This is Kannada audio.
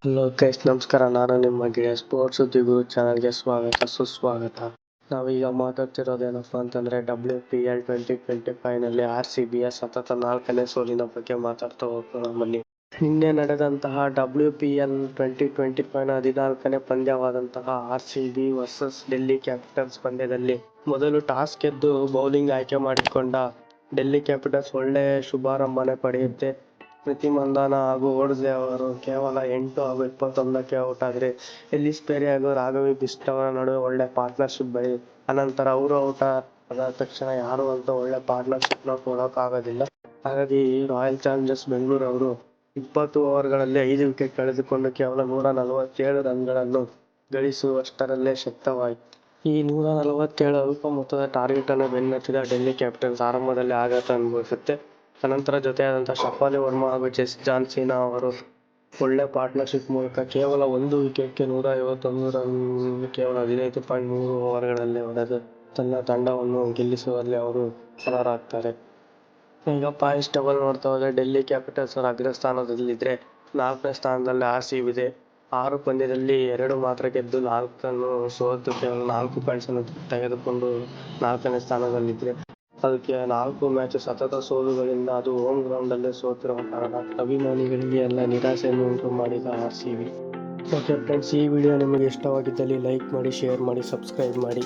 ಹಲೋ ಗೈಸ್, ನಮಸ್ಕಾರ. ನಾನು ನಿಮ್ಮ ಗೆಳೆಯ ಸ್ಪೋರ್ಟ್ಸ್ ಸುದ್ದಿಗುರು ಚಾನಲ್ಗೆ ಸ್ವಾಗತ ಸುಸ್ವಾಗತ. ನಾವೀಗ ಮಾತಾಡ್ತಿರೋದೇನಪ್ಪ ಅಂತಂದರೆ WPL 2025ನಲ್ಲಿ RCBಯ ಸತತ 4ನೇ ಸೋಲಿನ ಬಗ್ಗೆ ಮಾತಾಡ್ತಾ ಹೋಗೋಣ ಬನ್ನಿ. ನಿನ್ನೆ ನಡೆದಂತಹ WPL 2025ನ 14ನೇ ಪಂದ್ಯವಾದಂತಹ RCB versus Delhi capitals ಪಂದ್ಯದಲ್ಲಿ ಮೊದಲು ಟಾಸ್ ಗೆದ್ದು ಬೌಲಿಂಗ್ ಆಯ್ಕೆ ಮಾಡಿಕೊಂಡ ಡೆಲ್ಲಿ ಕ್ಯಾಪಿಟಲ್ಸ್ ಒಳ್ಳೆಯ ಶುಭಾರಂಭನೆ ಪಡೆಯುತ್ತೆ. ಸ್ಮೃತಿ ಮಂದಾನ ಹಾಗೂ ಓಡ್ಜೆ ಅವರು ಕೇವಲ 8 ಹಾಗೂ 21ಕ್ಕೆ ಔಟ್ ಆದರೆ ಎಲಿಸ್ ಪೆರಿ ಹಾಗೂ ರಾಘವಿ ಬಿಸ್ಟ್ ಅವರ ನಡುವೆ ಒಳ್ಳೆ ಪಾರ್ಟ್ನರ್ಶಿಪ್ ಬೆಳೆಯಿತು. ಅನಂತರ ಅವರು ಔಟ್ ಆದ ತಕ್ಷಣ ಯಾರು ಅಂತ ಒಳ್ಳೆ ಪಾರ್ಟ್ನರ್ಶಿಪ್ನ ಕೊಡೋಕ್ಕಾಗೋದಿಲ್ಲ. ಹಾಗಾಗಿ ರಾಯಲ್ ಚಾಲೆಂಜರ್ಸ್ ಬೆಂಗಳೂರು ಅವರು 20 ಓವರ್ಗಳಲ್ಲಿ 5 ವಿಕೆಟ್ ಕಳೆದುಕೊಂಡು ಕೇವಲ 147 ರನ್ಗಳನ್ನು ಗಳಿಸುವಷ್ಟರಲ್ಲೇ ಶಕ್ತವಾಯಿತು. ಈ 147 ಅಲ್ಪ ಮೊತ್ತದ ಟಾರ್ಗೆಟ್ ಅನ್ನು ಬೆನ್ನತ್ತಿದ ಡೆಲ್ಲಿ ಕ್ಯಾಪಿಟಲ್ಸ್ ಆರಂಭದಲ್ಲಿ ಆಘಾತ ಅನುಭವಿಸುತ್ತೆ. ಅನಂತರ ಜೊತೆಯಾದಂಥ ಶಫಾಲಿ ವರ್ಮಾ ಹಾಗೂ ಜಸ್ ಜಾನ್ಸನ್ ಅವರು ಒಳ್ಳೆ ಪಾರ್ಟ್ನರ್ಶಿಪ್ ಮೂಲಕ ಕೇವಲ 1 ವಿಕೆಟ್ಗೆ 151 ರನ್ ಕೇವಲ 15.3 ಓವರ್ಗಳಲ್ಲಿ ಹೊಡೆದು ತನ್ನ ತಂಡವನ್ನು ಗೆಲ್ಲಿಸುವಲ್ಲಿ ಅವರು ವಿಫಲರಾಗ್ತಾರೆ. ಈಗ ಪಾಯಿಂಟ್ಸ್ ಟೇಬಲ್ ನೋಡ್ತಾ ಹೋದರೆ ಡೆಲ್ಲಿ ಕ್ಯಾಪಿಟಲ್ಸ್ ಅವರು ಅಗ್ರಸ್ಥಾನದಲ್ಲಿದ್ದರೆ 4ನೇ ಸ್ಥಾನದಲ್ಲಿ RCB ಇದೆ. 6 ಪಂದ್ಯದಲ್ಲಿ 2 ಮಾತ್ರ ಗೆದ್ದು 4 ಸೋತು ಕೇವಲ 4 ಪಾಯಿಂಟ್ಸನ್ನು ತೆಗೆದುಕೊಂಡು 4ನೇ ಸ್ಥಾನದಲ್ಲಿದ್ದರೆ, ಅದಕ್ಕೆ 4 ಮ್ಯಾಚ್ ಸತತ ಸೋಲುಗಳಿಂದ ಅದು ಹೋಮ್ ಗ್ರೌಂಡಲ್ಲೇ ಸೋತಿರುವ ಕಾರಣ ಅಭಿಮಾನಿಗಳಿಗೆ ಎಲ್ಲ ನಿರಾಸೆಯನ್ನು ಉಂಟು ಮಾಡಿದ RCB. ಓಕೆ ಫ್ರೆಂಡ್ಸ್, ಈ ವಿಡಿಯೋ ನಿಮಗೆ ಇಷ್ಟವಾಗಿದ್ದಲ್ಲಿ ಲೈಕ್ ಮಾಡಿ, ಶೇರ್ ಮಾಡಿ, ಸಬ್ಸ್ಕ್ರೈಬ್ ಮಾಡಿ.